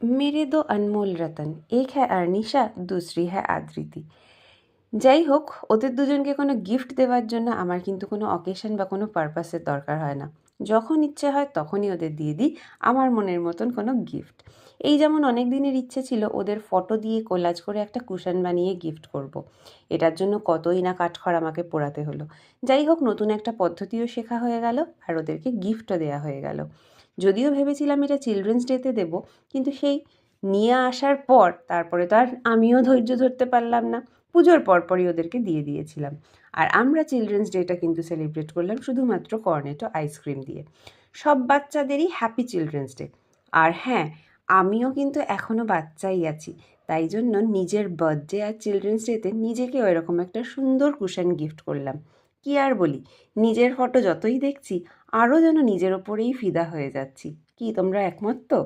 मेरे दो अनमोल रतन, एक है अर्निশা, दूसरी है আদৃতি। যাই হোক, ওদের দুজনকে কোনো গিফট দেওয়ার জন্য আমার কিন্তু কোনো অকেশন বা কোনো পারপাসের দরকার হয় না। যখন ইচ্ছে হয় তখনই ওদের দিয়ে দিই আমার মনের মতন কোনো গিফট। এই যেমন অনেক দিনের ইচ্ছে ছিল ওদের ফটো দিয়ে কোলাজ করে একটা কুশন বানিয়ে গিফট করব। এটার জন্য কতই না কাঠখড় আমাকে পোড়াতে হলো। যাই হোক, নতুন একটা পদ্ধতিও শেখা হয়ে গেল আর ওদেরকে গিফটও দেওয়া হয়ে গেল। যদিও ভেবেছিলাম এটা চিলড্রেন্স ডেতে দেবো, কিন্তু সেই নিয়ে আসার পর তারপরে তো আর আমিও ধৈর্য ধরতে পারলাম না। পুজোর পরপরই ওদেরকে দিয়ে দিয়েছিলাম। আর আমরা চিলড্রেন্স ডেটা কিন্তু সেলিব্রেট করলাম শুধুমাত্র কর্নেটো আইসক্রিম দিয়ে। সব বাচ্চাদেরই হ্যাপি চিলড্রেন্স ডে। আর হ্যাঁ, আমিও কিন্তু এখনও বাচ্চাই আছি, তাই জন্য নিজের বার্থডে আর চিলড্রেন্স ডেতে নিজেকেও এরকম একটা সুন্দর কুশন গিফট করলাম। কি আর বলি, নিজের ফটো যতই দেখছি আরও যেন নিজের ওপরেই ফিদা হয়ে যাচ্ছি। কি তোমরা একমত তো?